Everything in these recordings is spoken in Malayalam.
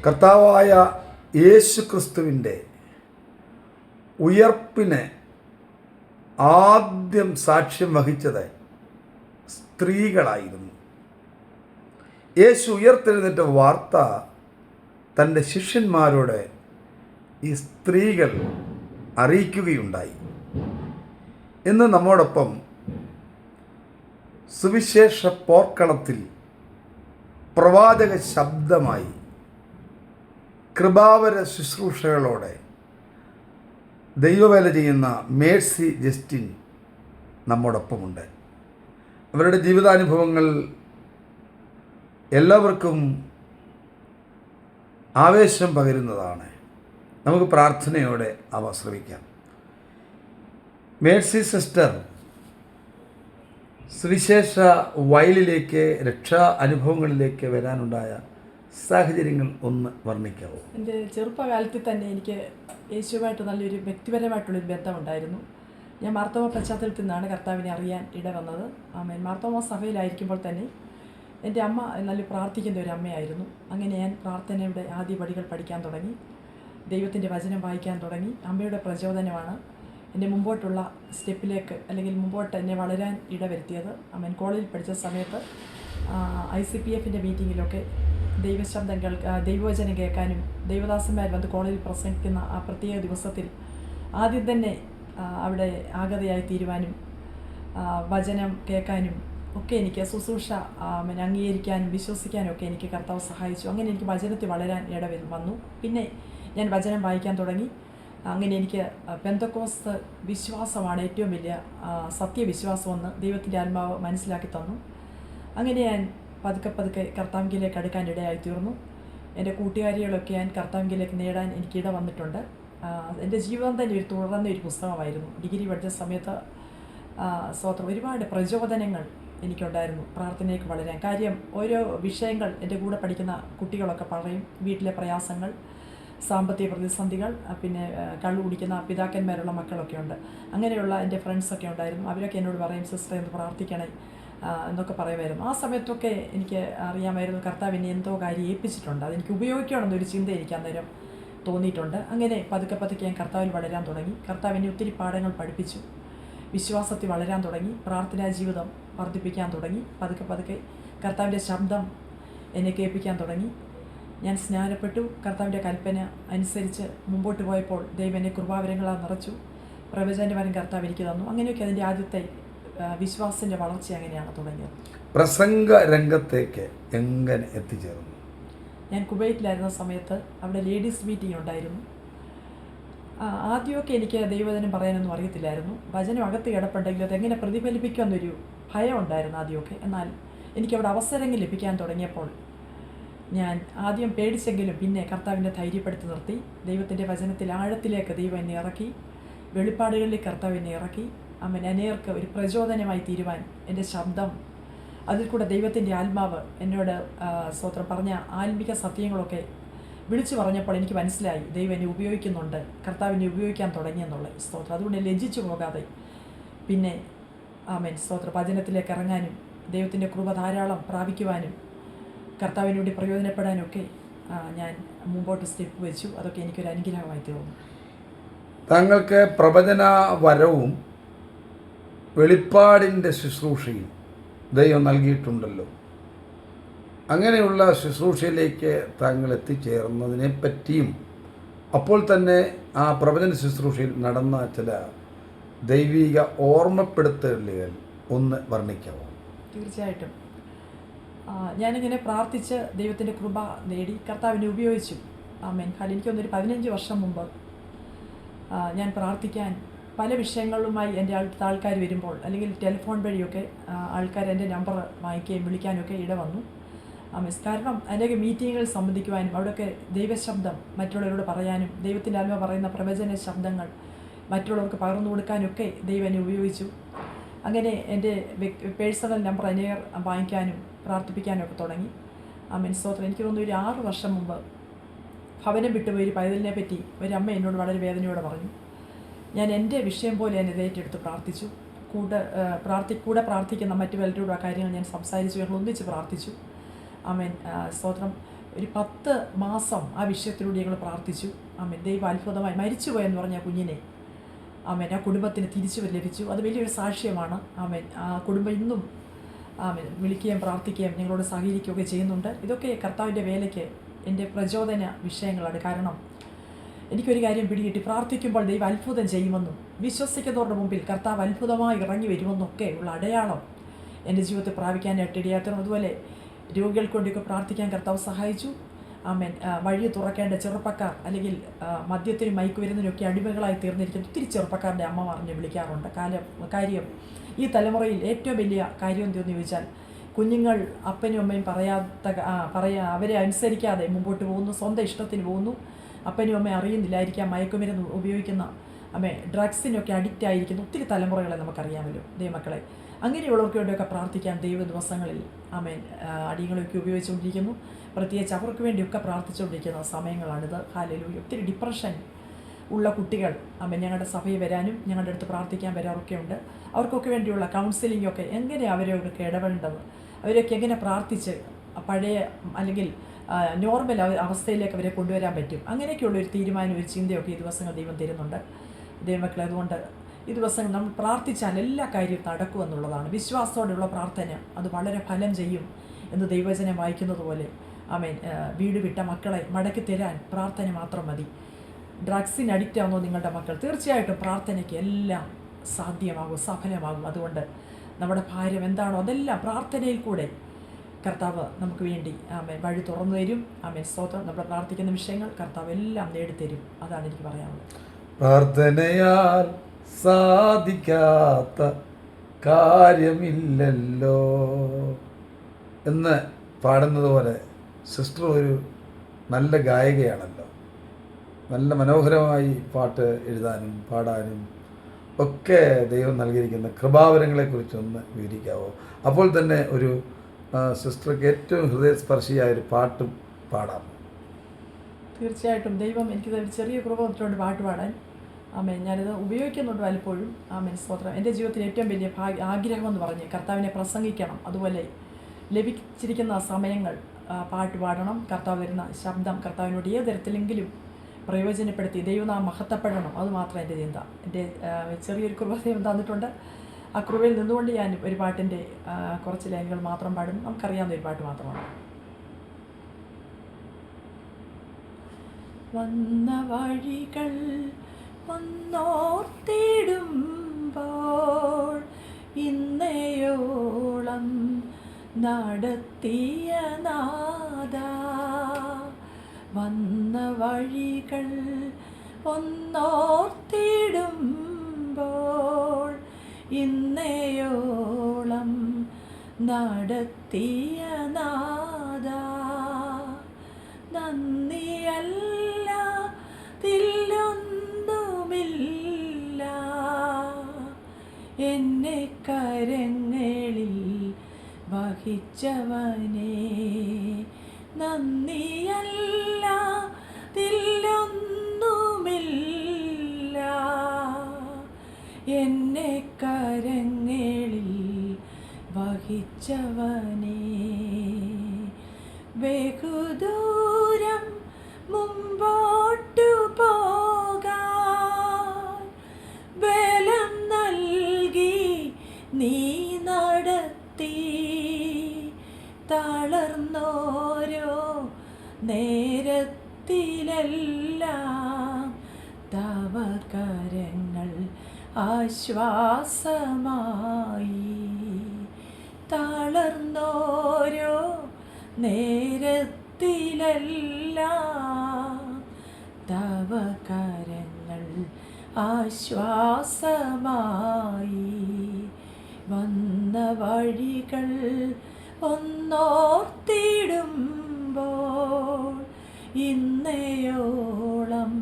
കർത്താവായ യേശു ക്രിസ്തുവിൻ്റെ ഉയർപ്പിന് ആദ്യം സാക്ഷ്യം വഹിച്ചത് സ്ത്രീകളായിരുന്നു. യേശു ഉയർത്തെഴുന്നേറ്റ വാർത്ത തൻ്റെ ശിഷ്യന്മാരോട് ഈ സ്ത്രീകൾ അറിയിക്കുകയുണ്ടായി. ഇന്ന് നമ്മോടൊപ്പം സുവിശേഷ പോർക്കളത്തിൽ പ്രവാചക ശബ്ദമായി കൃപാവര ശുശ്രൂഷകളോടെ ദൈവവേല ചെയ്യുന്ന മേഴ്സി ജസ്റ്റിൻ നമ്മോടൊപ്പമുണ്ട്. അവരുടെ ജീവിതാനുഭവങ്ങൾ എല്ലാവർക്കും ആവേശം പകരുന്നതാണ്. നമുക്ക് പ്രാർത്ഥനയോടെ അവ ശ്രവിക്കാം. മേഴ്സി സിസ്റ്റർ, സുവിശേഷ വയലിലേക്ക്, രക്ഷാ അനുഭവങ്ങളിലേക്ക് വരാനുണ്ടായ സാഹചര്യങ്ങൾ ഒന്ന് വർണ്ണിക്കാവോ? എൻ്റെ ചെറുപ്പകാലത്തിൽ തന്നെ എനിക്ക് യേശുവായിട്ട് നല്ലൊരു വ്യക്തിപരമായിട്ടുള്ളൊരു ബന്ധമുണ്ടായിരുന്നു. ഞാൻ മാർത്തോമ പശ്ചാത്തലത്തിൽ നിന്നാണ് കർത്താവിനെ അറിയാൻ ഇടവന്നത്. മാർത്തോമ സഭയിലായിരിക്കുമ്പോൾ തന്നെ എൻ്റെ അമ്മ നല്ല പ്രാർത്ഥിക്കുന്ന ഒരു അമ്മയായിരുന്നു. അങ്ങനെ ഞാൻ പ്രാർത്ഥനയുടെ ആദ്യ പടികൾ പഠിക്കാൻ തുടങ്ങി, ദൈവത്തിൻ്റെ വചനം വായിക്കാൻ തുടങ്ങി. അമ്മയുടെ പ്രചോദനമാണ് എന്നെ മുമ്പോട്ടുള്ള സ്റ്റെപ്പിലേക്ക്, അല്ലെങ്കിൽ മുമ്പോട്ട് എന്നെ വളരാൻ ഇടവരുത്തിയത്. കോളേജിൽ പഠിച്ച സമയത്ത് ICPFൻ്റെ മീറ്റിങ്ങിലൊക്കെ ദൈവശബ്ദം ദൈവവചനം കേൾക്കാനും, ദൈവദാസന്മാർ വന്ന് കോളേജിൽ പ്രസംഗിക്കുന്ന ആ പ്രത്യേക ദിവസത്തിൽ ആദ്യം തന്നെ അവിടെ ആഗതയായി തീരുവാനും, വചനം കേൾക്കാനും ഒക്കെ എനിക്ക് ശുശ്രൂഷ അംഗീകരിക്കാനും വിശ്വസിക്കാനും ഒക്കെ എനിക്ക് കർത്താവ് സഹായിച്ചു. അങ്ങനെ എനിക്ക് വചനത്തിൽ വളരാൻ വന്നു. പിന്നെ ഞാൻ വചനം വായിക്കാൻ തുടങ്ങി. അങ്ങനെ എനിക്ക് പെന്തക്കോസ്ത് വിശ്വാസമാണ് ഏറ്റവും വലിയ സത്യവിശ്വാസമെന്ന് ദൈവത്തിൻ്റെ ആത്മാവ് മനസ്സിലാക്കി തന്നു. അങ്ങനെ ഞാൻ പതുക്കെ കർത്താവിലേക്ക് അടുക്കാൻ ഇടയായിത്തീർന്നു. എൻ്റെ കൂട്ടുകാരികളൊക്കെ ഞാൻ കർത്താവിലേക്ക് നേടാൻ എനിക്കിട വന്നിട്ടുണ്ട്. എൻ്റെ ജീവിതം തന്നെ ഒരു തുടർന്ന ഒരു പുസ്തകമായിരുന്നു. ഡിഗ്രി പഠിച്ച സമയത്ത് സ്വതന്ത്രം ഒരുപാട് പ്രചോദനങ്ങൾ എനിക്കുണ്ടായിരുന്നു പ്രാർത്ഥനയ്ക്ക് വളരാൻ. കാര്യം ഓരോ വിഷയങ്ങൾ എൻ്റെ കൂടെ പഠിക്കുന്ന കുട്ടികളൊക്കെ പറയും. വീട്ടിലെ പ്രയാസങ്ങൾ, സാമ്പത്തിക പ്രതിസന്ധികൾ, പിന്നെ കള്ളു കുടിക്കുന്ന പിതാക്കന്മാരുള്ള മക്കളൊക്കെ ഉണ്ട്. അങ്ങനെയുള്ള എൻ്റെ ഫ്രണ്ട്സൊക്കെ ഉണ്ടായിരുന്നു. അവരൊക്കെ എന്നോട് പറയും, സിസ്റ്റർ എന്ന് പ്രാർത്ഥിക്കണേ എന്നൊക്കെ പറയുമായിരുന്നു. ആ സമയത്തൊക്കെ എനിക്ക് അറിയാമായിരുന്നു കർത്താവ് എന്നെ എന്തോ കാര്യം ഏൽപ്പിച്ചിട്ടുണ്ട്, അതെനിക്ക് ഉപയോഗിക്കണമെന്നൊരു ചിന്ത എനിക്ക് അന്നേരം തോന്നിയിട്ടുണ്ട്. അങ്ങനെ പതുക്കെ ഞാൻ കർത്താവിൽ വളരാൻ തുടങ്ങി. കർത്താവ് എന്നെ ഒത്തിരി പാഠങ്ങൾ പഠിപ്പിച്ചു. വിശ്വാസത്തിൽ വളരാൻ തുടങ്ങി. പ്രാർത്ഥനാ ജീവിതം വർദ്ധിപ്പിക്കാൻ തുടങ്ങി. പതുക്കെ കർത്താവിൻ്റെ ശബ്ദം എന്നെ കേൾപ്പിക്കാൻ തുടങ്ങി. ഞാൻ സ്നാനപ്പെട്ടു. കർത്താവിൻ്റെ കൽപ്പന അനുസരിച്ച് മുമ്പോട്ട് പോയപ്പോൾ ദൈവം എന്നെ കൃപാവരങ്ങളാൽ നിറച്ചു. പ്രവചന വരം കർത്താവ് എനിക്ക് തന്നു. അങ്ങനെയൊക്കെ അതിൻ്റെ ആദ്യത്തെ വിശ്വാസത്തിൻ്റെ വളർച്ച അങ്ങനെയാണ് തുടങ്ങിയത്. പ്രസംഗ രംഗത്തേക്ക് എങ്ങനെ എത്തിച്ചേർന്നു? ഞാൻ കുവൈറ്റിലായിരുന്ന സമയത്ത് അവിടെ ലേഡീസ് മീറ്റിംഗ് ഉണ്ടായിരുന്നു. ആദ്യമൊക്കെ എനിക്ക് ദൈവവചനം പറയാനൊന്നും അറിയത്തില്ലായിരുന്നു. വചനം അകത്ത് കിടപ്പുണ്ടെങ്കിലും അതെങ്ങനെ പ്രതിഫലിപ്പിക്കുമെന്നൊരു ഭയം ഉണ്ടായിരുന്നു ആദ്യമൊക്കെ. എന്നാൽ എനിക്കവിടെ അവസരങ്ങൾ ലഭിക്കാൻ തുടങ്ങിയപ്പോൾ ഞാൻ ആദ്യം പേടിച്ചെങ്കിലും പിന്നെ കർത്താവിനെ ധൈര്യപ്പെടുത്തി നിർത്തി. ദൈവത്തിൻ്റെ വചനത്തിൽ ആഴത്തിലേക്ക് ദൈവം എന്നെ ഇറക്കി. വെളിപ്പാടുകളിലേക്ക് കർത്താവ് എന്നെ ഇറക്കി. അനേർക്ക് ഒരു പ്രചോദനമായി തീരുവാൻ എൻ്റെ ശബ്ദം, അതിൽ കൂടെ ദൈവത്തിൻ്റെ ആത്മാവ് എന്നോട് സ്തോത്രം പറഞ്ഞ ആത്മിക സത്യങ്ങളൊക്കെ വിളിച്ചു പറഞ്ഞപ്പോൾ എനിക്ക് മനസ്സിലായി ദൈവം എന്നെ ഉപയോഗിക്കുന്നുണ്ട്, കർത്താവിനെ ഉപയോഗിക്കാൻ തുടങ്ങിയെന്നുള്ള സ്തോത്രം. അതുകൊണ്ട് ലജ്ജിച്ചു പോകാതെ പിന്നെ സ്തോത്രം വചനത്തിലേക്ക് ഇറങ്ങാനും ദൈവത്തിൻ്റെ കൃപ ധാരാളം പ്രാപിക്കുവാനും കർത്താവിനോട് പ്രയോജനപ്പെടാനൊക്കെ ഞാൻ മുമ്പോട്ട് സ്റ്റെപ്പ് വെച്ചു. അതൊക്കെ എനിക്കൊരു അനുഗ്രഹമായി തീർന്നു. താങ്കൾക്ക് പ്രവചന വരവും വെളിപ്പാടിൻ്റെ ശുശ്രൂഷയും ദൈവം നൽകിയിട്ടുണ്ടല്ലോ. അങ്ങനെയുള്ള ശുശ്രൂഷയിലേക്ക് താങ്കൾ എത്തിച്ചേർന്നതിനെ പറ്റിയും അപ്പോൾ തന്നെ ആ പ്രവചന ശുശ്രൂഷയിൽ നടന്ന ചില ദൈവിക ഓർമ്മപ്പെടുത്തലുകൾ ഒന്ന് വർണ്ണിക്കാമോ? തീർച്ചയായിട്ടും. ഞാനിങ്ങനെ പ്രാർത്ഥിച്ച് ദൈവത്തിൻ്റെ കൃപ നേടി കർത്താവിനെ ഉപയോഗിച്ചു. എനിക്കൊന്നൊരു 15 വർഷം മുമ്പ് ഞാൻ പ്രാർത്ഥിക്കാൻ പല വിഷയങ്ങളുമായി എൻ്റെ അടുത്ത ആൾക്കാർ വരുമ്പോൾ, അല്ലെങ്കിൽ ടെലിഫോൺ വഴിയൊക്കെ ആൾക്കാർ എൻ്റെ നമ്പർ വാങ്ങിക്കുകയും വിളിക്കാനൊക്കെ ഇട വന്നു. കാരണം അനേക മീറ്റിങ്ങുകൾ സംബന്ധിക്കുവാനും അവിടെയൊക്കെ ദൈവശബ്ദം മറ്റുള്ളവരോട് പറയാനും, ദൈവത്തിൻ്റെ ആത്മാവ് പറയുന്ന പ്രവചന ശബ്ദങ്ങൾ മറ്റുള്ളവർക്ക് പകർന്നു കൊടുക്കാനൊക്കെ ദൈവം എന്നെ ഉപയോഗിച്ചു. അങ്ങനെ എൻ്റെ പേഴ്സണൽ നമ്പർ അനേകർ വാങ്ങിക്കാനും പ്രാർത്ഥിപ്പിക്കാനും ഒക്കെ തുടങ്ങി. സ്തോത്രം. എനിക്ക് തോന്നുന്നു ഒരു 6 വർഷം മുമ്പ് ഭവനം വിട്ടുപോയി ഒരു പൈതലിനെ പറ്റി ഒരമ്മ എന്നോട് വളരെ വേദനയോടെ പറഞ്ഞു. ഞാൻ എൻ്റെ വിഷയം പോലെ ഞാൻ ഇതേറ്റെടുത്ത് പ്രാർത്ഥിച്ചു. കൂടെ പ്രാർത്ഥിക്കുന്ന മറ്റു പലരോടും ആ കാര്യങ്ങൾ ഞാൻ സംസാരിച്ചു. ഞങ്ങൾ ഒന്നിച്ച് പ്രാർത്ഥിച്ചു. സ്തോത്രം. ഒരു 10 മാസം ആ വിഷയത്തിലൂടെ ഞങ്ങൾ പ്രാർത്ഥിച്ചു. ആമേൻ. ദൈവം അത്ഭുതമായി മരിച്ചുപോയെന്ന് പറഞ്ഞ കുഞ്ഞിനെ ആമേൻ ആ കുടുംബത്തിന് തിരിച്ചു ലഭിച്ചു. അത് വലിയൊരു സാക്ഷ്യമാണ്. ആമേൻ. ആ കുടുംബം ഇന്നും ആമേൻ വിളിക്കുകയും പ്രാർത്ഥിക്കുകയും ഞങ്ങളോട് സഹകരിക്കുകയൊക്കെ ചെയ്യുന്നുണ്ട്. ഇതൊക്കെ കർത്താവിൻ്റെ വേലയ്ക്ക് എൻ്റെ പ്രചോദന വിഷയങ്ങളാണ്. കാരണം എനിക്കൊരു കാര്യം പിടികിട്ടി, പ്രാർത്ഥിക്കുമ്പോൾ ദൈവം അത്ഭുതം ചെയ്യുമെന്നും വിശ്വസിക്കുന്നവരുടെ മുമ്പിൽ കർത്താവ് അത്ഭുതമായി ഇറങ്ങി വരുമെന്നൊക്കെ ഉള്ള അടയാളം എൻ്റെ ജീവിതത്തിൽ പ്രാപിക്കാനായിട്ട് ഇടയാത്തണം. അതുപോലെ രോഗികൾക്ക് വേണ്ടിയൊക്കെ പ്രാർത്ഥിക്കാൻ കർത്താവ് സഹായിച്ചു. ആമേൻ. വഴി തുറക്കേണ്ട ചെറുപ്പക്കാർ അല്ലെങ്കിൽ മദ്യത്തിനും മയക്കുമരുന്നിനൊക്കെ അടിമകളായി തീർന്നിരിക്കുന്ന ഒത്തിരി ചെറുപ്പക്കാരുടെ അമ്മമാർ എന്നെ വിളിക്കാറുണ്ട്. കാര്യം ഈ തലമുറയിൽ ഏറ്റവും വലിയ കാര്യം എന്തെന്ന് ചോദിച്ചാൽ, കുഞ്ഞുങ്ങൾ അപ്പനും അമ്മയും അവരെ അനുസരിക്കാതെ മുമ്പോട്ട് പോകുന്നു, സ്വന്തം ഇഷ്ടത്തിന് പോകുന്നു. അപ്പനും അമ്മയും അറിയുന്നില്ലായിരിക്കാം മയക്കുമരുന്ന് ഉപയോഗിക്കുന്ന ഡ്രഗ്സിനൊക്കെ അഡിക്റ്റ് ആയിരിക്കുന്ന ഒത്തിരി തലമുറകളെ നമുക്കറിയാമല്ലോ ദൈവമക്കളെ. അങ്ങനെയുള്ളവർക്ക് വേണ്ടിയൊക്കെ പ്രാർത്ഥിക്കാൻ ദൈവ ദിവസങ്ങളിൽ ആമേൻ അടിയങ്ങളൊക്കെ ഉപയോഗിച്ചുകൊണ്ടിരിക്കുന്നു. പ്രത്യേകിച്ച് അവർക്ക് വേണ്ടിയൊക്കെ പ്രാർത്ഥിച്ചുകൊണ്ടിരിക്കുന്ന സമയങ്ങളാണിത്. ഹല്ലേലൂയ. ഒത്തിരി ഡിപ്രഷൻ ഉള്ള കുട്ടികൾ ഞങ്ങളുടെ സഭയിൽ വരാനും ഞങ്ങളുടെ അടുത്ത് പ്രാർത്ഥിക്കാൻ വരാറൊക്കെ ഉണ്ട്. അവർക്കൊക്കെ വേണ്ടിയുള്ള കൗൺസിലിങ്ങൊക്കെ എങ്ങനെ അവരൊക്കെ ഇടപെടേണ്ടത്, അവരൊക്കെ എങ്ങനെ പ്രാർത്ഥിച്ച് പഴയ അല്ലെങ്കിൽ നോർമൽ അവസ്ഥയിലേക്ക് അവരെ കൊണ്ടുവരാൻ പറ്റും, അങ്ങനെയൊക്കെയുള്ളൊരു തീരുമാനം, ഒരു ചിന്തയൊക്കെ ഈ ദിവസങ്ങൾ ദൈവം തരുന്നുണ്ട് ദൈവമക്കളെ. അതുകൊണ്ട് ഈ ദിവസങ്ങൾ നമ്മൾ പ്രാർത്ഥിച്ചാൽ എല്ലാ കാര്യവും നടക്കുമെന്നുള്ളതാണ്. വിശ്വാസത്തോടെയുള്ള പ്രാർത്ഥന അത് വളരെ ഫലം ചെയ്യും എന്ന് ദൈവവചനം വായിക്കുന്നത് പോലെ ആമേൻ. വീട് വിട്ട മക്കളെ മടക്കി തരാൻ പ്രാർത്ഥന മാത്രം മതി. ഡ്രഗ്സിന് അഡിക്റ്റ് ആവുന്നോ നിങ്ങളുടെ മക്കൾ, തീർച്ചയായിട്ടും പ്രാർത്ഥനയ്ക്ക് എല്ലാം സാധ്യമാകും, സഫലമാകും. അതുകൊണ്ട് നമ്മുടെ ഭാരം എന്താണോ അതെല്ലാം പ്രാർത്ഥനയിൽ കൂടെ കർത്താവ് നമുക്ക് വേണ്ടി ആമേൻ വഴി തുറന്നു തരും. ആമേൻ. സ്തോത്രം. നമ്മൾ പ്രാർത്ഥിക്കുന്ന വിഷയങ്ങൾ കർത്താവ് എല്ലാം നേടിത്തരും. അതാണ് എനിക്ക് പറയാനുള്ളത്. പ്രാർത്ഥനയാൽ സാധിക്കാത്ത കാര്യമില്ലല്ലോ എന്ന് പാടുന്നത് പോലെ സിസ്റ്റർ ഒരു നല്ല ഗായികയാണല്ലോ. നല്ല മനോഹരമായി പാട്ട് എഴുതാനും പാടാനും ഒക്കെ ദൈവം നൽകിയിരിക്കുന്ന കൃപാവരങ്ങളെക്കുറിച്ചൊന്ന് വിവരിക്കാവോ? അപ്പോൾ തന്നെ ഒരു സിസ്റ്റർക്ക് ഏറ്റവും ഹൃദയസ്പർശിയായ ഒരു പാട്ടും പാടാം. തീർച്ചയായിട്ടും ദൈവം എനിക്ക് ചെറിയ കൃപ തന്നിട്ടുണ്ട് പാട്ട് പാടാൻ. ആമേൻ. ഞാനിത് ഉപയോഗിക്കുന്നുണ്ട് പലപ്പോഴും. ആമേൻ. സ്തോത്രം. എൻ്റെ ജീവിതത്തിൽ ഏറ്റവും വലിയ ആഗ്രഹമെന്ന് പറഞ്ഞ് കർത്താവിനെ പ്രസംഗിക്കണം. അതുപോലെ ലഭിച്ചിരിക്കുന്ന സമയങ്ങൾ പാട്ട് പാടണം. കർത്താവ് വരുന്ന ശബ്ദം കർത്താവിനോട് ഏത് തരത്തിലെങ്കിലും പ്രയോജനപ്പെടുത്തി ദൈവനാം മഹത്വപ്പെടണം. അതുമാത്രം എൻ്റെ ചിന്ത. എൻ്റെ ചെറിയൊരു കൃപ ദൈവം തന്നിട്ടുണ്ട്. ആ കൃപയിൽ നിന്നുകൊണ്ട് ഞാൻ ഒരു പാട്ടിൻ്റെ കുറച്ച് ലൈനുകൾ മാത്രം പാടും. നമുക്കറിയാവുന്ന ഒരു പാട്ട് മാത്രമാണ്. വന്ന വഴികൾ ഒന്നോർത്തിടുമ്പോൾ ഇന്നയോളം നടത്തിയ നാദാ, വന്ന വഴികൾ ഒന്നോർത്തിടുമ്പോൾ ഇന്നയോളം നടത്തിയ നാദാ, നന്ദിയല്ല തില്ലൊന്നുമില്ല, എന്നെ കരങ്ങളിൽ വഹിച്ചവനേ, നന്ദിയല്ല തില്ലൊന്നുമില്ല, എന്നെ കരങ്ങളിൽ വഹിച്ചവനേ, ബഹുദൂരം മുമ്പോട്ടു പോകാൻ ബലം നൽകി നീ നടത്തി, തളർന്നോരോ നേരത്തിലെല്ലാം തവ കരങ്ങൾ ആശ്വാസമായി, തളർന്നോരോ നേരത്തിലെല്ലാം തവ കരങ്ങൾ ആശ്വാസമായി, വന്ന വഴികൾ ഒന്നോർത്തിടുമ്പോൾ ഇന്നയോളം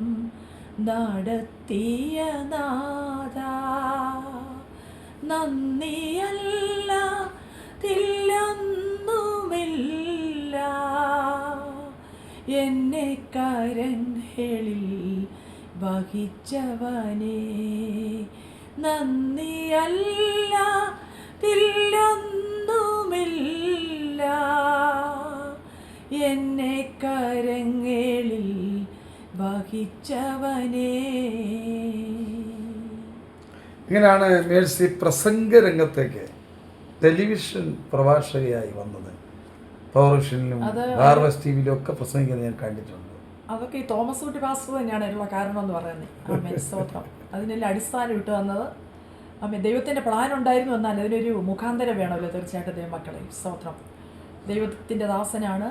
നടത്തിയ നാദാ, നന്ദിയല്ല തില്ലൊന്നുമില്ല, എന്നെ കരങ്ങളിൽ വഹിച്ചവനേ, നന്ദിയല്ല തില്ലൊന്നുമില്ല, എന്നെ കരങ്ങളിൽ വഹിച്ചവനേ. ഇങ്ങനെയാണ് മേഴ്സി പ്രസംഗ രംഗത്തേക്ക് ടെലിവിഷൻ പ്രഭാഷകയായി വന്നത്. പവർവിഷനിലും ഹാർവസ്റ്റ് ടി വിയിലും ഒക്കെ പ്രസംഗിക്കുന്നത് ഞാൻ കണ്ടിട്ടുണ്ട്. അതൊക്കെ ഈ തോമസ് കുട്ടി പാസ്റ്റർ തന്നെയാണ് അതിനുള്ള കാരണം എന്ന് പറയുന്നത്. ആമേൻ, സ്തോത്രം. അതിനെല്ലാം അടിസ്ഥാനം ഇട്ട് വന്നത് ആമേൻ ദൈവത്തിൻ്റെ പ്ലാൻ ഉണ്ടായിരുന്നു. എന്നാൽ അതിനൊരു മുഖാന്തരം വേണമല്ലോ തീർച്ചയായിട്ടും ദൈവമക്കളെ. സ്തോത്രം. ദൈവത്തിൻ്റെ ദാസനാണ്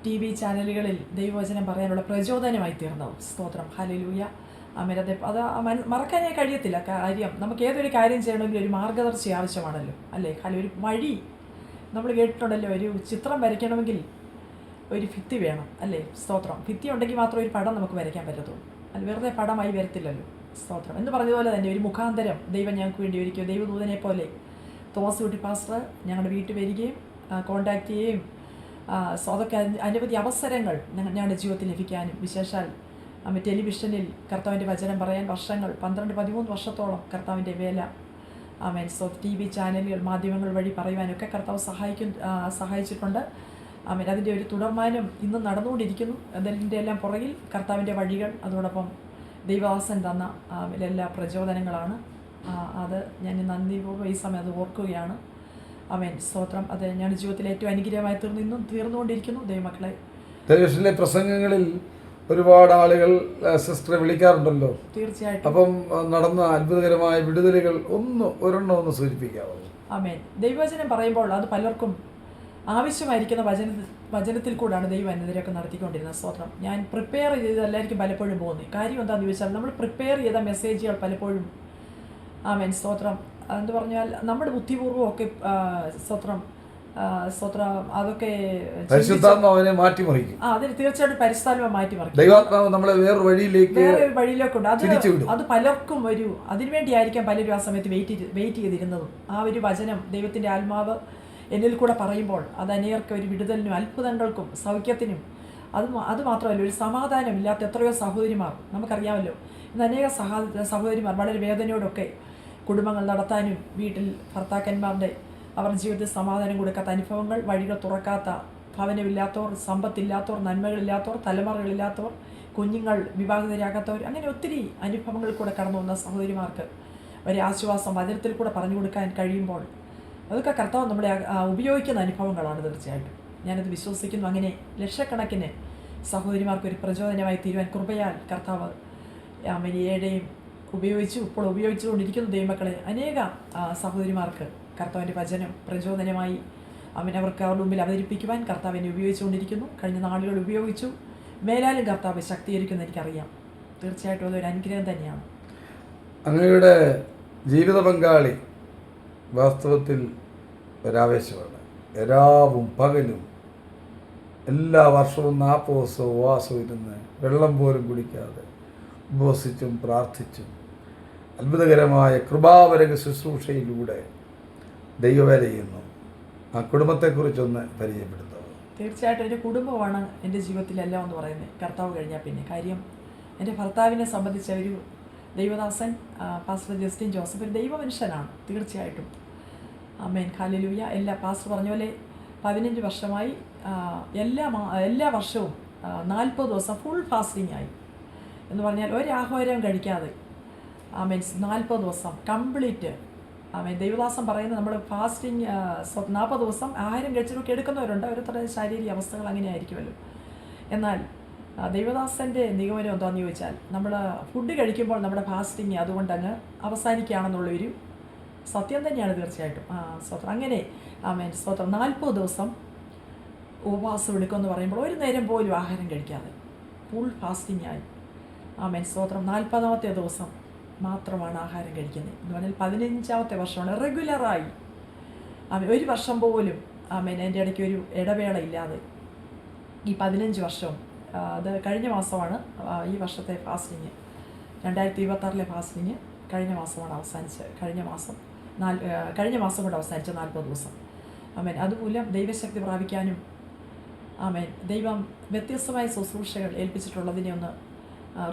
TV ചാനലുകളിൽ ദൈവവചനം പറയാനുള്ള പ്രചോദനമായി തീർന്നത്. സ്തോത്രം. ഹല്ലേലൂയ. ആമേൻ. അത് മറക്കാനേ കഴിയത്തില്ല. കാര്യം നമുക്ക് ഏതൊരു കാര്യം ചെയ്യണമെങ്കിൽ ഒരു മാർഗ്ഗദർശി ആവശ്യമാണല്ലോ, അല്ലേ? ഒരു വഴി നമ്മൾ കേട്ടിട്ടുണ്ടല്ലോ, ഒരു ചിത്രം വരയ്ക്കണമെങ്കിൽ ഒരു ഭിത്തി വേണം, അല്ലേ? സ്തോത്രം. ഭിത്തി ഉണ്ടെങ്കിൽ മാത്രമേ ഒരു പടം നമുക്ക് വരയ്ക്കാൻ പറ്റത്തുള്ളൂ. അത് വെറുതെ പടമായി വരത്തില്ലല്ലോ. സ്തോത്രം. എന്ന് പറഞ്ഞതുപോലെ തന്നെ ഒരു മുഖാന്തരം ദൈവം ഞങ്ങൾക്ക് വേണ്ടി ഒരുക്കിയോ. ദൈവദൂതനെ പോലെ തോമസ് കുട്ടി പാസ്റ്റർ ഞങ്ങളുടെ വീട്ടിൽ വരികയും കോണ്ടാക്ട് ചെയ്യുകയും അതൊക്കെ അനവധി അവസരങ്ങൾ ഞങ്ങളുടെ ജീവിതത്തിൽ ലഭിക്കാനും, വിശേഷാൽ ടെലിവിഷനിൽ കർത്താവിൻ്റെ വചനം പറയാൻ വർഷങ്ങൾ 12-13 വർഷത്തോളം കർത്താവിൻ്റെ വേല ആമേൻ TV ചാനലുകൾ മാധ്യമങ്ങൾ വഴി പറയുവാനൊക്കെ കർത്താവ് സഹായിച്ചിട്ടുണ്ട്. ആമേൻ. അതിൻ്റെ ഒരു തുടർമാനം ഇന്നും നടന്നുകൊണ്ടിരിക്കുന്നു. അതിൻ്റെ എല്ലാം പുറകിൽ കർത്താവിൻ്റെ വഴികൾ, അതോടൊപ്പം ദൈവദാസൻ തന്ന എല്ലാ പ്രചോദനങ്ങളാണ്. അത് ഞാൻ നന്ദിപൂർവ്വം ഈ സമയം അത് ഓർക്കുകയാണ്. ആമേൻ, സ്തോത്രം. അത് ഞങ്ങളുടെ ജീവിതത്തിൽ ഏറ്റവും അനുഗ്രഹമായി തീർന്നുകൊണ്ടിരിക്കുന്നു ദൈവമക്കളെ. ടെലിവിഷനിലെ പ്രസംഗങ്ങളിൽ ഒരുപാട് ആളുകൾ സിസ്റ്ററെ വിളിക്കാറുണ്ടല്ലോ. തീർച്ചയായിട്ടും. അപ്പം നടന്ന അത്ഭുതകരമായ വിടുതലുകൾ ഒരെണ്ണം ഒന്ന് സൂചിപ്പിക്കാമോ? ആമേൻ. ദൈവവചനം പറയുമ്പോൾ അത് പലർക്കും ആവശ്യമായിരിക്കുന്ന വചനത്തിൽ കൂടാണ് ദൈവം എന്നതിലൊക്കെ നടത്തിക്കൊണ്ടിരുന്നത്. സ്തോത്രം. ഞാൻ പ്രിപ്പയർ ചെയ്തല്ലായിരിക്കും പലപ്പോഴും പോകുന്നത്. കാര്യം എന്താണെന്ന് ചോദിച്ചാൽ നമ്മൾ പ്രിപ്പയർ ചെയ്ത മെസ്സേജുകൾ പലപ്പോഴും ആമേൻ, സ്തോത്രം, എന്ന് പറഞ്ഞാൽ നമ്മുടെ ബുദ്ധിപൂർവ്വം ഒക്കെ സ്തോത്രം അതൊക്കെ പരിശുദ്ധാത്മാവിനെ മാറ്റിമറിക്കും. അതിന് തീർച്ചയായിട്ടും പരിശുദ്ധാത്മാവ് മാറ്റിമറിക്കും. ദൈവാത്മാവ് നമ്മളെ വേറെ വഴിയിലേക്കുണ്ട്. അത് പലർക്കും അതിനുവേണ്ടിയായിരിക്കാം പലരും ആ സമയത്ത് വെയിറ്റ് ചെയ്തിരുന്നതും. ആ ഒരു വചനം ദൈവത്തിൻ്റെ ആത്മാവ് എന്നിൽ കൂടെ പറയുമ്പോൾ അത് അനേകർക്ക് ഒരു വിടുതലിനും അത്ഭുതങ്ങൾക്കും സൗഖ്യത്തിനും അത് മാത്രമല്ല ഒരു സമാധാനമില്ലാത്ത എത്രയോ സഹോദരിമാർ നമുക്കറിയാമല്ലോ. ഇന്ന് അനേക സഹോദരിമാർ വളരെ വേദനയോടൊക്കെ കുടുംബങ്ങൾ നടത്താനും വീട്ടിൽ ഭർത്താക്കന്മാരുടെ അവരുടെ ജീവിതത്തിൽ സമാധാനം കൊടുക്കാത്ത അനുഭവങ്ങൾ, വഴികൾ തുറക്കാത്ത, ഭവനമില്ലാത്തവർ, സമ്പത്തില്ലാത്തവർ, നന്മകളില്ലാത്തവർ, തലമുറകളില്ലാത്തവർ, കുഞ്ഞുങ്ങൾ വിവാഹിതരാകാത്തവർ, അങ്ങനെ ഒത്തിരി അനുഭവങ്ങളിൽ കൂടെ കടന്നു വന്ന സഹോദരിമാർക്ക് ഒരു ആശ്വാസം വചനത്തിൽ കൂടെ പറഞ്ഞു കൊടുക്കാൻ കഴിയുമ്പോൾ അതൊക്കെ കർത്താവ് നമ്മളെ ഉപയോഗിക്കുന്ന അനുഭവങ്ങളാണ്. തീർച്ചയായിട്ടും ഞാനത് വിശ്വസിക്കുന്നു. അങ്ങനെ ലക്ഷക്കണക്കിന് സഹോദരിമാർക്ക് ഒരു പ്രചോദനമായി തീരുവാൻ കൃപയാൽ കർത്താവ് ഏഴെയും ഇപ്പോൾ ഉപയോഗിച്ചുകൊണ്ടിരിക്കുന്ന ദൈവമക്കളെ അനേക സഹോദരിമാർക്ക് കർത്താവിൻ്റെ വചനം പ്രചോദനമായി അവർക്ക് അവരുടെ മുമ്പിൽ അവതരിപ്പിക്കുവാൻ കർത്താവിനെ ഉപയോഗിച്ചുകൊണ്ടിരിക്കുന്നു. കഴിഞ്ഞ നാളുകൾ ഉപയോഗിച്ചു. മേലാലും കർത്താവ് ശക്തീകരിക്കുമെന്ന് എനിക്കറിയാം. തീർച്ചയായിട്ടും അതൊരു അനുഗ്രഹം തന്നെയാണ്. അങ്ങയുടെ ജീവിത പങ്കാളി വാസ്തവത്തിൽ ഒരാവേശമാണ്. രാവും പകലും എല്ലാ വർഷവും 40 ദിവസവും ഉപവാസം ഇരുന്ന് വെള്ളം പോലും കുടിക്കാതെ ഉപവസിച്ചും പ്രാർത്ഥിച്ചും അത്ഭുതകരമായ കൃപാവരക ശുശ്രൂഷയിലൂടെ ദൈവവേല ചെയ്യുന്നു. ആ കുടുംബത്തെക്കുറിച്ചൊന്ന് പരിചയപ്പെടുത്തുക. തീർച്ചയായിട്ടും എൻ്റെ കുടുംബമാണ് എൻ്റെ ജീവിതത്തിലെല്ലാം എന്ന് പറയുന്നത്, കർത്താവ് കഴിഞ്ഞാൽ പിന്നെ. കാര്യം എൻ്റെ ഭർത്താവിനെ സംബന്ധിച്ച ഒരു ദൈവദാസൻ പാസ്റ്റർ ജസ്റ്റിൻ ജോസഫ് ഒരു ദൈവമനുഷ്യനാണ്. തീർച്ചയായിട്ടും ആമേൻ, ഹല്ലേലൂയ. പാസ്റ്റർ പറഞ്ഞ പോലെ 15 വർഷമായി എല്ലാ വർഷവും 40 ദിവസം ഫുൾ ഫാസ്റ്റിംഗ് ആയി. എന്ന് പറഞ്ഞാൽ ഒരാഹാരവും കഴിക്കാതെ ആമേൻ 40 ദിവസം കംപ്ലീറ്റ്. ആമേൻ. ദൈവദാസൻ പറയുന്നത് നമ്മൾ ഫാസ്റ്റിംഗ് 40 ദിവസം ആഹാരം കഴിച്ചിട്ടൊക്കെ എടുക്കുന്നവരുണ്ട്. ഓരോരുത്തരുടെ ശാരീരിക അവസ്ഥകൾ അങ്ങനെ ആയിരിക്കുമല്ലോ. എന്നാൽ ദൈവദാസൻ്റെ നിഗമനം എന്താണെന്ന് ചോദിച്ചാൽ നമ്മൾ ഫുഡ് കഴിക്കുമ്പോൾ നമ്മുടെ ഫാസ്റ്റിംഗ് അതുകൊണ്ടങ്ങ് അവസാനിക്കുകയാണെന്നുള്ളൊരു സത്യം തന്നെയാണ്. തീർച്ചയായിട്ടും സ്തോത്രം. അങ്ങനെ ആമേൻ, സ്തോത്രം. 40 ദിവസം ഉപവാസം എടുക്കുമെന്ന് പറയുമ്പോൾ ഒരു നേരം പോലും ആഹാരം കഴിക്കാതെ ഫുൾ ഫാസ്റ്റിംഗ് ആയി. ആമേൻ, സ്തോത്രം. 40ാമത്തെ ദിവസം മാത്രമാണ് ആഹാരം കഴിക്കുന്നത്. എന്ന് പറഞ്ഞാൽ 15ാമത്തെ വർഷമാണ് റെഗുലറായി. ആമേൻ, ഒരു വർഷം പോലും ആമേൻ എൻ്റെ ഇടയ്ക്ക് ഒരു ഇടവേള ഇല്ലാതെ ഈ 15 വർഷവും. അത് കഴിഞ്ഞ മാസമാണ് ഈ വർഷത്തെ ഫാസ്റ്റിങ്, 2026 ഫാസ്റ്റിങ് കഴിഞ്ഞ മാസമാണ് അവസാനിച്ചത്. കഴിഞ്ഞ മാസം കൊണ്ട് അവസാനിച്ച 40 ദിവസം. ആമേൻ. അതുമൂലം ദൈവശക്തി പ്രാപിക്കാനും ആമേൻ ദൈവം വ്യത്യസ്തമായ ശുശ്രൂഷകൾ ഏൽപ്പിച്ചിട്ടുള്ളതിനെ ഒന്ന്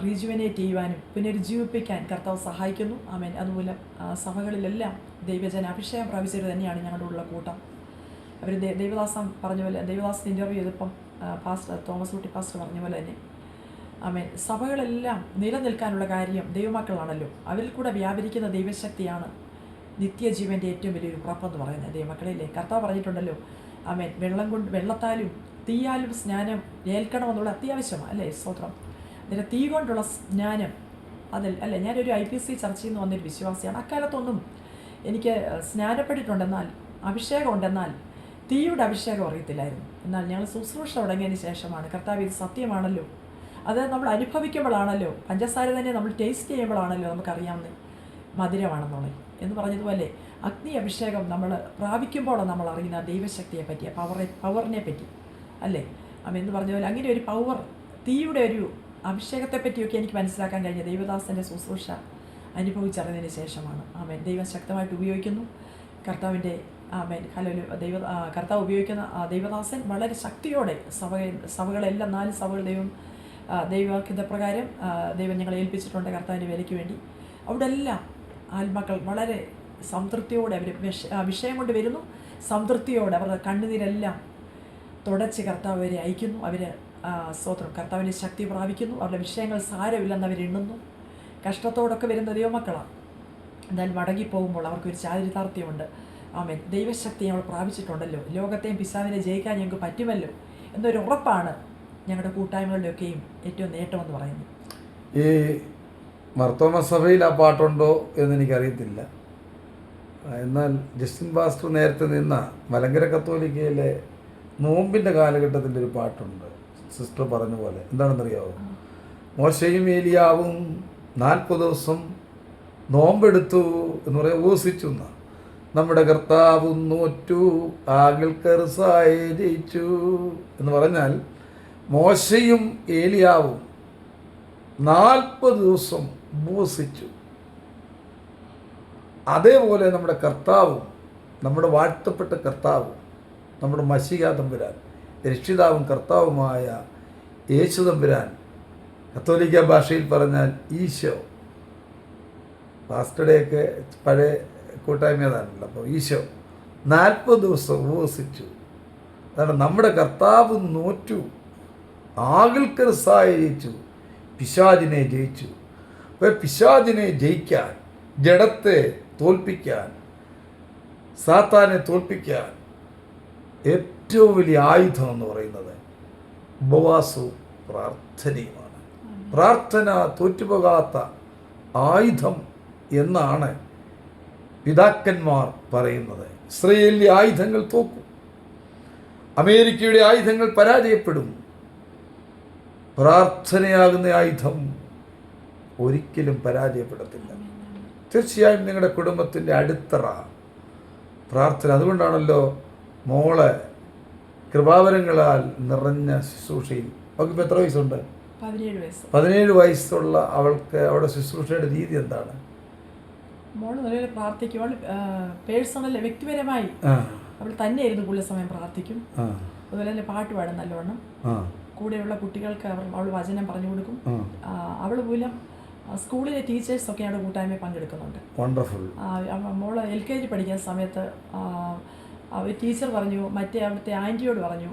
റീജുവനേറ്റ് ചെയ്യുവാനും പുനരുജ്ജീവിപ്പിക്കാൻ കർത്താവ് സഹായിക്കുന്നു. ആമേൻ. അതുമൂലം സഭകളിലെല്ലാം ദൈവജന അഭിഷേകം പ്രാപിച്ചത് തന്നെയാണ് ഞങ്ങളുടെ ഉള്ള കൂട്ടം. അവർ ദൈവദാസൻ പറഞ്ഞ പോലെ, ദൈവദാസൻ ഇൻ്റർവ്യൂ ചെയ്തപ്പം പാസ്റ്റർ തോമസ് കുട്ടി പാസ്റ്റർ പറഞ്ഞ പോലെ തന്നെ ആമേൻ, സഭകളെല്ലാം നിലനിൽക്കാനുള്ള കാര്യം ദൈവമക്കളാണല്ലോ. അവരിൽ കൂടെ വ്യാപരിക്കുന്ന ദൈവശക്തിയാണ് നിത്യജീവൻ്റെ ഏറ്റവും വലിയൊരു ഉറപ്പെന്ന് പറയുന്നത്. ദൈവമക്കളില്ലേ, കർത്താവ് പറഞ്ഞിട്ടുണ്ടല്ലോ ആമേൻ, വെള്ളത്താലും തീയാലും സ്നാനം ഏൽക്കണമെന്നുള്ള അത്യാവശ്യമാണ് അല്ലേ? സ്തോത്രം. അതിൻ്റെ തീ കൊണ്ടുള്ള സ്നാനം അതിൽ അല്ലേ, ഞാനൊരു IPC ചർച്ചയിൽ നിന്ന് വന്നൊരു വിശ്വാസിയാണ്. അക്കാലത്തൊന്നും എനിക്ക് സ്നാനപ്പെട്ടിട്ടുണ്ടെന്നാൽ അഭിഷേകം ഉണ്ടെന്നാൽ തീയുടെ അഭിഷേകം അറിയത്തില്ലായിരുന്നു. എന്നാൽ ഞങ്ങൾ ശുശ്രൂഷ തുടങ്ങിയതിന് ശേഷമാണ് കർത്താവ് ഇത് സത്യമാണല്ലോ, അത് നമ്മൾ അനുഭവിക്കുമ്പോഴാണല്ലോ, പഞ്ചസാര തന്നെ നമ്മൾ ടേസ്റ്റ് ചെയ്യുമ്പോഴാണല്ലോ നമുക്കറിയാവുന്നത് മധുരമാണെന്നുള്ളത് എന്ന് പറഞ്ഞതുപോലെ അഗ്നി അഭിഷേകം നമ്മൾ പ്രാപിക്കുമ്പോഴാണ് നമ്മൾ അറിയുന്ന ദൈവശക്തിയെ പറ്റി, പവറിനെ പറ്റി അല്ലേ. എന്ന് പറഞ്ഞ പോലെ അങ്ങനെ ഒരു പവർ, തീയുടെ ഒരു അഭിഷേകത്തെ പറ്റിയൊക്കെ എനിക്ക് മനസ്സിലാക്കാൻ കഴിഞ്ഞ ദൈവദാസൻ്റെ ശുശ്രൂഷ അനുഭവിച്ചറിഞ്ഞതിന് ശേഷമാണ്. ആമേൻ. ദൈവം ശക്തമായിട്ട് ഉപയോഗിക്കുന്നു കർത്താവിൻ്റെ ആമേൻ. കർത്താവ് ഉപയോഗിക്കുന്ന ദൈവദാസൻ വളരെ ശക്തിയോടെ സഭകളെല്ലാം 4 സഭകൾ ദൈവവാക്യപ്രകാരം ദൈവം ഞങ്ങളെ ഏൽപ്പിച്ചിട്ടുണ്ട് കർത്താവിൻ്റെ വേലയ്ക്ക് വേണ്ടി. അവിടെ എല്ലാം ആത്മാക്കൾ വളരെ സംതൃപ്തിയോടെ അവർ വിഷയം കൊണ്ട് വരുന്നു, സംതൃപ്തിയോടെ അവരുടെ കണ്ണുനീരെല്ലാം തുടച്ച് കർത്താവ് അവരെ അയക്കുന്നു. അവർ സ്തോത്രം കർത്താവിൻ്റെ ശക്തി പ്രാപിക്കുന്നു. അവരുടെ വിഷയങ്ങൾ സാരമില്ലെന്ന് അവർ എണ്ണുന്നു. കഷ്ടത്തോടൊക്കെ വരുന്ന ദൈവമക്കളാണ്. എന്നാൽ മടങ്ങിപ്പോകുമ്പോൾ അവർക്കൊരു ചാരിതാർത്ഥ്യമുണ്ട്. ആമേൻ. ദൈവശക്തി ഞങ്ങൾ പ്രാപിച്ചിട്ടുണ്ടല്ലോ, ലോകത്തെയും പിശാചിനെ ജയിക്കാൻ ഞങ്ങൾക്ക് പറ്റുമല്ലോ എന്നൊരു ഉറപ്പാണ് ഞങ്ങളുടെ കൂട്ടായ്മകളുടെയൊക്കെയും ഏറ്റവും നേട്ടമെന്ന് പറയുന്നത്. ഈ മർത്തോമ സഭയിൽ ആ പാട്ടുണ്ടോ എന്നെനിക്കറിയത്തില്ല. എന്നാൽ ജസ്റ്റിൻ പാസ്റ്റർ നേരത്തെ നിന്ന മലങ്കര കത്തോലിക്കയിലെ നോമ്പിൻ്റെ കാലഘട്ടത്തിൻ്റെ ഒരു പാട്ടുണ്ട്. സിസ്റ്റർ പറഞ്ഞ പോലെ എന്താണെന്നറിയാവോ? മോശയും ഏലിയാവും 40 ദിവസം നോമ്പെടുത്തു എന്ന് പറയാൻ ഉപസിച്ചു. നമ്മുടെ കർത്താവും നോറ്റു ആകൽക്കറുസായി ജയിച്ചു എന്ന് പറഞ്ഞാൽ മോശയും ഏലിയാവും 40 ദിവസം ഉപവസിച്ചു. അതേപോലെ നമ്മുടെ കർത്താവും, നമ്മുടെ വാഴ്ത്തപ്പെട്ട കർത്താവും, നമ്മുടെ മശിഹാ തമ്പുരാൻ, രക്ഷിതാവും കർത്താവുമായ യേശു തമ്പുരാൻ, കത്തോലിക്ക ഭാഷയിൽ പറഞ്ഞാൽ ഈശോ, പാസ്റ്ററുടെയൊക്കെ പഴയ കൂട്ടായ്മ അതാണല്ലോ. അപ്പോൾ ഈശോ 40 ദിവസം ഉപവസിച്ചു. അതാണ് നമ്മുടെ കർത്താവ് നോറ്റു ആകൽക്കരസായി ജയിച്ചു, പിശാചിനെ ജയിച്ചു. അപ്പോൾ പിശാചിനെ ജയിക്കാൻ, ജഡത്തെ തോൽപ്പിക്കാൻ, സാത്താനെ തോൽപ്പിക്കാൻ ഏറ്റവും വലിയ ആയുധം എന്ന് പറയുന്നത് ഉപവാസവും പ്രാർത്ഥനയുമാണ്. പ്രാർത്ഥന തോറ്റുപോകാത്ത ആയുധം എന്നാണ് പിതാക്കന്മാർ പറയുന്നത്. ഇസ്രയേലിലെ ആയുധങ്ങൾ തോക്കും, അമേരിക്കയുടെ ആയുധങ്ങൾ പരാജയപ്പെടും. പ്രാർത്ഥനയാകുന്ന ആയുധം ഒരിക്കലും പരാജയപ്പെടത്തില്ല. തീർച്ചയായും നിങ്ങളുടെ കുടുംബത്തിൻ്റെ അടിത്തറ പ്രാർത്ഥന. അതുകൊണ്ടാണല്ലോ മോളെ കൃപാവരങ്ങളാൽ നിറഞ്ഞ ശുശ്രൂഷയിൽ, അവൾക്ക് എത്ര വയസ്സുണ്ട്? 17 വയസ്സുള്ള അവൾക്ക് അവിടെ ശുശ്രൂഷയുടെ രീതി എന്താണ്? മോള് നല്ല പ്രാർത്ഥിക്കും. അവൾ പേഴ്സണൽ വ്യക്തിപരമായി അവൾ തന്നെ ഇരുന്ന് കൂടുതൽ സമയം പ്രാർത്ഥിക്കും. അതുപോലെ തന്നെ പാട്ട് പാടും നല്ലവണ്ണം. കൂടെയുള്ള കുട്ടികൾക്ക് അവൾ വചനം പറഞ്ഞു കൊടുക്കും. അവൾ മൂലം സ്കൂളിലെ ടീച്ചേഴ്സൊക്കെ അവിടെ കൂട്ടായ്മ പങ്കെടുക്കുന്നുണ്ട്. വണ്ടർഫുൾ. മോള് LKG പഠിക്കുന്ന സമയത്ത് ടീച്ചർ പറഞ്ഞു, മറ്റേ അവിടുത്തെ ആൻറ്റിയോട് പറഞ്ഞു,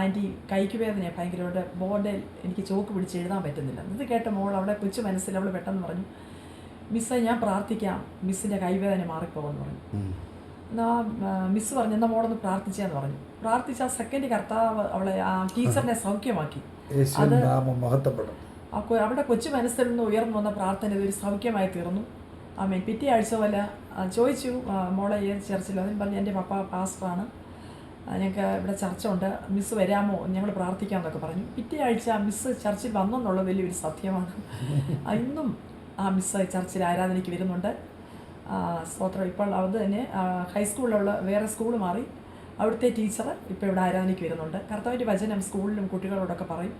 ആൻറ്റി കൈക്ക് വേദനയാണ് ഭയങ്കരമായിട്ട്, ബോർഡിൽ എനിക്ക് ചോക്ക് പിടിച്ച് എഴുതാൻ പറ്റുന്നില്ല. ഇത് കേട്ട മോൾ അവിടെ കൊച്ചു മനസ്സിൽ അവൾ പെട്ടെന്ന് പറഞ്ഞു, മിസ്സേ ഞാൻ പ്രാർത്ഥിക്കാം, മിസ്സിൻ്റെ കൈവേദന മാറിപ്പോകുമെന്ന് പറഞ്ഞു. എന്നാൽ മിസ്സ് പറഞ്ഞു, എന്നാൽ മോളൊന്ന് പ്രാർത്ഥിച്ചാന്ന് പറഞ്ഞു. പ്രാർത്ഥിച്ച സെക്കൻഡ് കർത്താവ് അവളെ ആ ടീച്ചറിനെ സൗഖ്യമാക്കി. അത് അവിടെ കൊച്ചു മനസ്സിൽ നിന്ന് ഉയർന്നു വന്ന പ്രാർത്ഥന ഇതൊരു സൗഖ്യമായി തീർന്നു. ആമേൻ. പിറ്റേ ആഴ്ച പോലെ ചോദിച്ചു, മോളെ ഏത് ചർച്ചിലോ? അതിന് പറഞ്ഞു, എൻ്റെ പപ്പ പാസ്റ്ററാണ്, ഞങ്ങൾക്ക് ഇവിടെ ചർച്ച ഉണ്ട്, മിസ്സ് വരാമോ, ഞങ്ങൾ പ്രാർത്ഥിക്കാമെന്നൊക്കെ പറഞ്ഞു. പിറ്റേ ആഴ്ച മിസ്സ് ചർച്ചിൽ വന്നെന്നുള്ളത് വലിയൊരു സത്യമാണ്. ഇന്നും ആ മിസ്സ് ചർച്ചിൽ ആരാധനയ്ക്ക് വരുന്നുണ്ട്. സ്തോത്രം. ഇപ്പോൾ അത് തന്നെ ഹൈസ്കൂളിലുള്ള വേറെ സ്കൂൾ മാറി അവിടുത്തെ ടീച്ചർ ഇപ്പോൾ ഇവിടെ ആരാധനയ്ക്ക് വരുന്നുണ്ട്. കർത്താവിൻ്റെ വചനം സ്കൂളിലും കുട്ടികളോടൊക്കെ പറയും.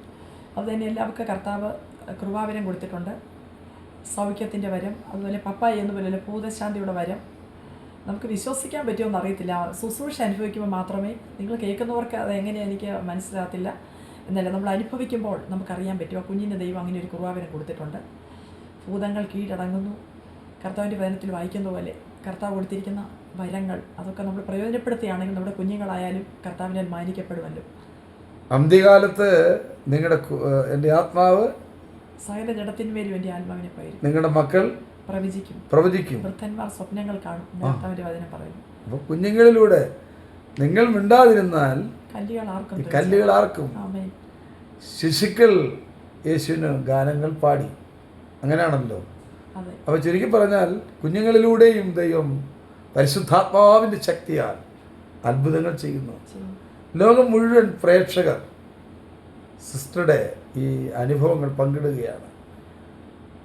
അതുതന്നെ എല്ലാവർക്കും കർത്താവ് കൃപാവരം കൊടുത്തിട്ടുണ്ട്, സൗഖ്യത്തിൻ്റെ വരം. അതുപോലെ പപ്പായി എന്ന് പോലെ ഭൂതശാന്തിയുടെ വരം. നമുക്ക് വിശ്വസിക്കാൻ പറ്റുമെന്ന് അറിയത്തില്ല. ശുശ്രൂഷ അനുഭവിക്കുമ്പോൾ മാത്രമേ, നിങ്ങൾ കേൾക്കുന്നവർക്ക് അതെങ്ങനെയാണ് എനിക്ക് മനസ്സിലാകത്തില്ല, എന്നല്ല നമ്മൾ അനുഭവിക്കുമ്പോൾ നമുക്കറിയാൻ പറ്റും. ആ കുഞ്ഞിൻ്റെ ദൈവം അങ്ങനെ ഒരു കൃപാവരം കൊടുത്തിട്ടുണ്ട്. ഭൂതങ്ങൾ കീഴടങ്ങുന്നു. കർത്താവിൻ്റെ വചനത്തിൽ വായിക്കുന്ന പോലെ കർത്താവ് കൊടുത്തിരിക്കുന്ന വരങ്ങൾ അതൊക്കെ നമ്മൾ പ്രയോജനപ്പെടുത്തുകയാണെങ്കിൽ നമ്മുടെ കുഞ്ഞുങ്ങളായാലും കർത്താവിനാൽ മാനിക്കപ്പെടുമല്ലോ. അന്ത്യകാലത്ത് എൻ്റെ ആത്മാവ് സകല ജഡത്തിന്മേലും എൻ്റെ ആത്മാവിനെ പകരും, നിങ്ങളുടെ മക്കൾ പ്രവചിക്കും, വൃദ്ധന്മാർ സ്വപ്നങ്ങൾ കാണും. കർത്താവിൻ്റെ വചനം പറയുന്നു. അപ്പോൾ കുഞ്ഞുങ്ങളിലൂടെ നിങ്ങൾ മിണ്ടാതിരുന്നാൽ കല്ലുകൾ ആർക്കും. ആമേൻ. ശിശുക്കൾ യേശുവിന് ഗാനങ്ങൾ പാടി, അങ്ങനെയാണല്ലോ. അതെ. അപ്പോൾ ചുരുക്കി പറഞ്ഞാൽ കുഞ്ഞുങ്ങളിലൂടെയും ദൈവം പരിശുദ്ധാത്മാവിൻ്റെ ശക്തിയാൽ അത്ഭുതങ്ങൾ ചെയ്യുന്നു. ലോകം മുഴുവൻ പ്രേക്ഷകർ സിസ്റ്ററുടെ ഈ അനുഭവങ്ങൾ പങ്കിടുകയാണ്.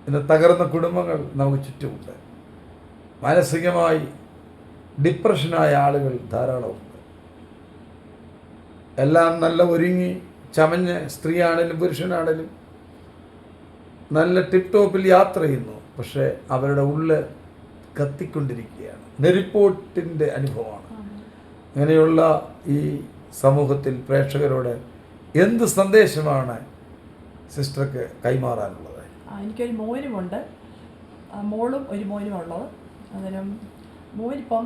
ഇന്ന് തകർന്ന കുടുംബങ്ങൾ നമുക്ക് ചുറ്റുമുണ്ട്. മാനസികമായി ഡിപ്രഷനായ ആളുകൾ ധാരാളമുണ്ട്. എല്ലാം നല്ല ഒരുങ്ങി ചമഞ്ഞ് സ്ത്രീയാണേലും പുരുഷനാണേലും നല്ല ടിപ്പ് ടോപ്പിൽ യാത്ര ചെയ്യുന്നു, പക്ഷേ അവരുടെ ഉള്ളിൽ കത്തിക്കൊണ്ടിരിക്കുകയാണ്. നെരിപ്പോട്ടിൻ്റെ അനുഭവമാണ്. അങ്ങനെയുള്ള ഈ സമൂഹത്തിൽ പ്രേക്ഷകരോട് എന്ത് സന്ദേശമാണ് സിസ്റ്റർക്ക് കൈമാറാനുള്ളത്? എനിക്കൊരു മോനുമുണ്ട്, മോളും ഒരു മോനും ഉള്ളത്. അന്നേരം മോനിപ്പം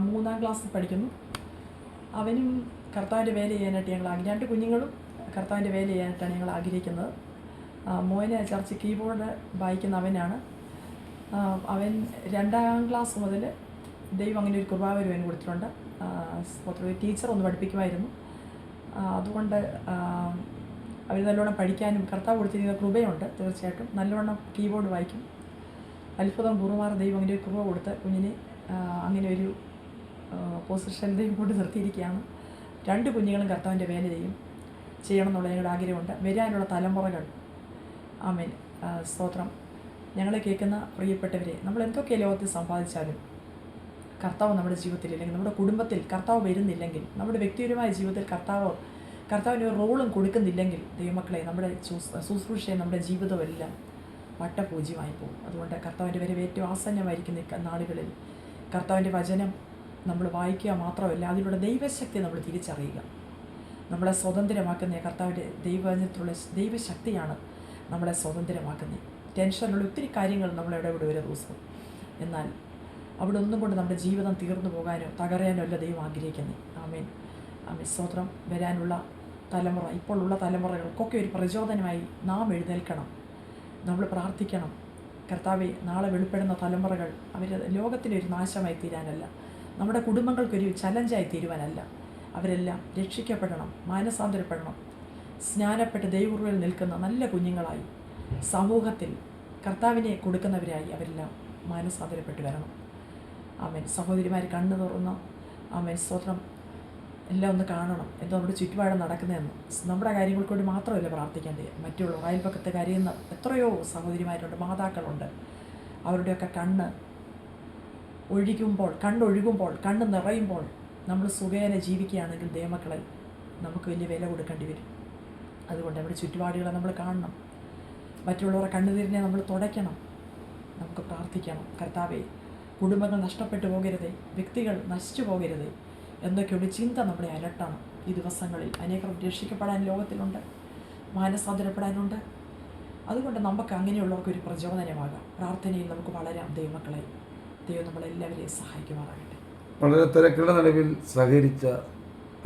3ാം ക്ലാസ്സിൽ പഠിക്കുന്നു. അവനും കർത്താവിൻ്റെ വേല ചെയ്യാനായിട്ട് ഞങ്ങൾ 2 കുഞ്ഞുങ്ങളും കർത്താവിൻ്റെ വേല ചെയ്യാനായിട്ടാണ് ഞങ്ങൾ ആഗ്രഹിക്കുന്നത്. മോന് ചർച്ച് കീബോർഡ് വായിക്കുന്ന അവനാണ്. അവൻ 2ാം ക്ലാസ് മുതൽ ദൈവം അങ്ങനെ ഒരു കൃപാവരം അവന് കൊടുത്തിട്ടുണ്ട്. ഒരു ടീച്ചർ ഒന്ന് പഠിപ്പിക്കുമായിരുന്നു. അതുകൊണ്ട് അവർ നല്ലോണം പഠിക്കാനും കർത്താവ് കൊടുത്തിരിക്കുന്ന കൃപയുണ്ട്. തീർച്ചയായിട്ടും നല്ലോണം കീബോർഡ് വായിക്കും. അത്ഭുതം കുറുമാർ ദൈവം അങ്ങനെ ഒരു കൃപ കൊടുത്ത് കുഞ്ഞിനെ അങ്ങനെ ഒരു പൊസിഷൻ ദൈവം കൊണ്ട് നിർത്തിയിരിക്കുകയാണ്. 2 കുഞ്ഞുങ്ങളും കർത്താവിൻ്റെ വേല ചെയ്യണം എന്നുള്ള ഞങ്ങളുടെ ആഗ്രഹമുണ്ട്. വരാനുള്ള തലമുറകൾ. ആമേൻ. സ്തോത്രം. ഞങ്ങളെ കേൾക്കുന്ന പ്രിയപ്പെട്ടവരെ, നമ്മൾ എന്തൊക്കെ ലോകത്തിൽ സമ്പാദിച്ചാലും കർത്താവ് നമ്മുടെ ജീവിതത്തിൽ ഇല്ലെങ്കിൽ, നമ്മുടെ കുടുംബത്തിൽ കർത്താവ് വരുന്നില്ലെങ്കിൽ, നമ്മുടെ വ്യക്തിപരമായ ജീവിതത്തിൽ കർത്താവിന് ഒരു റോളും കൊടുക്കുന്നില്ലെങ്കിൽ, ദൈവമക്കളെ നമ്മുടെ ശുശ്രൂഷയും നമ്മുടെ ജീവിതവും എല്ലാം വട്ടപൂജ്യമായി പോകും. അതുകൊണ്ട് കർത്താവിൻ്റെ വരവ് ഏറ്റവും ആസന്നമായിരിക്കുന്ന നാടുകളിൽ കർത്താവിൻ്റെ വചനം നമ്മൾ വായിക്കുക മാത്രമല്ല, അതിലൂടെ ദൈവശക്തി നമ്മൾ തിരിച്ചറിയുക. നമ്മളെ സ്വതന്ത്രമാക്കുന്ന കർത്താവിൻ്റെ ദൈവവചനത്തിലുള്ള ദൈവശക്തിയാണ് നമ്മളെ സ്വതന്ത്രമാക്കുന്നത്. ടെൻഷനുള്ള ഒത്തിരി കാര്യങ്ങൾ നമ്മൾ ഇടപെടും ഒരു ദിവസം. എന്നാൽ അവിടെ ഒന്നും കൊണ്ട് നമ്മുടെ ജീവിതം തീർന്നു പോകാനോ തകരാനോ അല്ല ദൈവം ആഗ്രഹിക്കുന്നത്. ആമേൻ. ആമേൻ. സ്തോത്രം. വരാനുള്ള തലമുറ, ഇപ്പോൾ ഉള്ള തലമുറകൾക്കൊക്കെ ഒരു പ്രചോദനമായി നാം എഴുന്നേൽക്കണം. നമ്മൾ പ്രാർത്ഥിക്കണം. കർത്താവെ, നാളെ വെളിപ്പെടുന്ന തലമുറകൾ അവർ ലോകത്തിനൊരു നാശമായി തീരാനല്ല, നമ്മുടെ കുടുംബങ്ങൾക്കൊരു ചലഞ്ചായി തീരുവാനല്ല. അവരെല്ലാം രക്ഷിക്കപ്പെടണം, മാനസാന്തരപ്പെടണം, സ്നാനപ്പെട്ട് ദൈവകൃപയിൽ നിൽക്കുന്ന നല്ല കുഞ്ഞുങ്ങളായി സമൂഹത്തിൽ കർത്താവിനെ കൊടുക്കുന്നവരായി അവരെല്ലാം മാനസാന്തരപ്പെട്ട് വരണം. ആമേൻ. സഹോദരിമാർ കണ്ണു തുറന്ന് ആമേൻ. സ്തോത്രം. എല്ലാം ഒന്ന് കാണണം, എന്താ നമ്മുടെ ചുറ്റുപാടും നടക്കുന്നതെന്ന്. നമ്മുടെ കാര്യങ്ങൾക്ക് വേണ്ടി മാത്രമല്ല പ്രാർത്ഥിക്കേണ്ടത്, മറ്റുള്ള അയൽപക്കത്തെ കരയുന്ന എത്രയോ സഹോദരിമാരുണ്ട്, മാതാക്കളുണ്ട്. അവരുടെയൊക്കെ കണ്ണൊഴുകുമ്പോൾ കണ്ണ് നിറയുമ്പോൾ നമ്മൾ സുഖേന ജീവിക്കുകയാണെങ്കിൽ ദൈവമക്കളെ നമുക്ക് വലിയ വില കൊടുക്കേണ്ടി വരും. അതുകൊണ്ട് നമ്മുടെ ചുറ്റുപാടുകളെ നമ്മൾ കാണണം, മറ്റുള്ളവരുടെ കണ്ണുനീരിനെ നമ്മൾ തുടയ്ക്കണം. നമുക്ക് പ്രാർത്ഥിക്കണം. കർത്താവേ, കുടുംബങ്ങൾ നഷ്ടപ്പെട്ടു പോകരുതേ, വ്യക്തികൾ നശിച്ചു പോകരുതേ എന്നൊക്കെയുള്ള ചിന്ത നമ്മളെ അലട്ടണം. ഈ ദിവസങ്ങളിൽ അനേകം രക്ഷിക്കപ്പെടാൻ ലോകത്തിലുണ്ട്, മാനസാന്തരപ്പെടാനുണ്ട്. അതുകൊണ്ട് നമുക്ക് അങ്ങനെയുള്ളവർക്കൊരു പ്രചോദനമാകാം. പ്രാർത്ഥനയിൽ നമുക്ക് വളരാം. ദൈവമക്കളെ, ദൈവം നമ്മളെല്ലാവരെയും സഹായിക്കുമാറാകട്ടെ. വളരെ തിരക്കുള്ള നിലവിൽ സഹകരിച്ച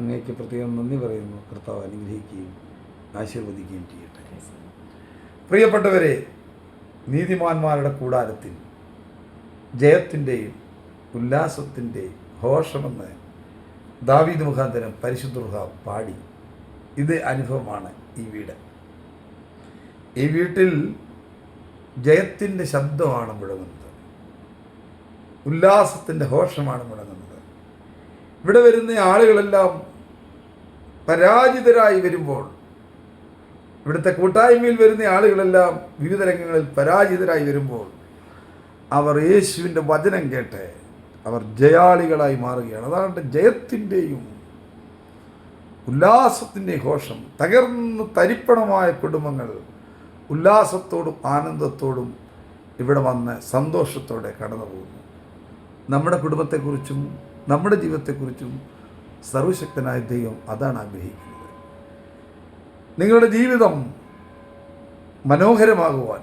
അങ്ങേക്ക് പ്രത്യേകം നന്ദി പറയുന്നു. കർത്താവ് അനുഗ്രഹിക്കുകയും ആശീർവദിക്കുകയും ചെയ്യട്ടെ. പ്രിയപ്പെട്ടവരെ, നീതിമാന്മാരുടെ കൂടാരത്തിൽ ജയത്തിൻ്റെയും ഉല്ലാസത്തിൻ്റെയും ഘോഷമെന്ന് ദാവീദ് മുഖാന്തരം പരിശുദ്ധ റൂഹ പാടി. ഇത് അനുഭവമാണ് ഈ വീട്. ഈ വീട്ടിൽ ജയത്തിൻ്റെ ശബ്ദമാണ് മുഴങ്ങുന്നത്, ഉല്ലാസത്തിൻ്റെ ഘോഷമാണ് മുഴങ്ങുന്നത്. ഇവിടെ വരുന്ന ആളുകളെല്ലാം പരാജിതരായി വരുമ്പോൾ, ഇവിടുത്തെ കൂട്ടായ്മയിൽ വരുന്ന ആളുകളെല്ലാം വിവിധ രംഗങ്ങളിൽ പരാജിതരായി വരുമ്പോൾ അവർ യേശുവിൻ്റെ വചനം കേട്ട് അവർ ജയാളികളായി മാറുകയാണ്. അതാണ് ജയത്തിൻ്റെയും ഉല്ലാസത്തിൻ്റെയും ഘോഷം. തകർന്ന് തരിപ്പണമായ കുടുംബങ്ങൾ ഉല്ലാസത്തോടും ആനന്ദത്തോടും ഇവിടെ വന്ന് സന്തോഷത്തോടെ കടന്നു പോകുന്നു. നമ്മുടെ കുടുംബത്തെക്കുറിച്ചും നമ്മുടെ ജീവിതത്തെക്കുറിച്ചും സർവശക്തനായ ദൈവം അതാണ് ആഗ്രഹിക്കുന്നത്. നിങ്ങളുടെ ജീവിതം മനോഹരമാകുവാൻ,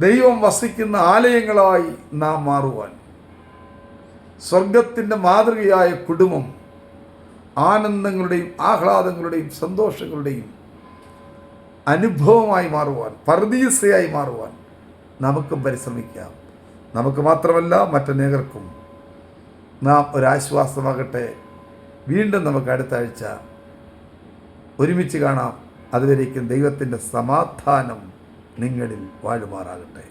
ദൈവം വസിക്കുന്ന ആലയങ്ങളായി നാം മാറുവാൻ, സ്വർഗത്തിൻ്റെ മാതൃകയായ കുടുംബം ആനന്ദങ്ങളുടെയും ആഹ്ലാദങ്ങളുടെയും സന്തോഷങ്ങളുടെയും അനുഭവമായി മാറുവാൻ, പർദീസയായി മാറുവാൻ നമുക്കും പരിശ്രമിക്കാം. നമുക്ക് മാത്രമല്ല മറ്റനേകർക്കും നാം ഒരാശ്വാസമാകട്ടെ. വീണ്ടും നമുക്ക് അടുത്ത ആഴ്ച ഒരുമിച്ച് കാണാം. അതുവരേക്കും ദൈവത്തിൻ്റെ സമാധാനം നിങ്ങളിൽ വാഴുമാറാകട്ടെ.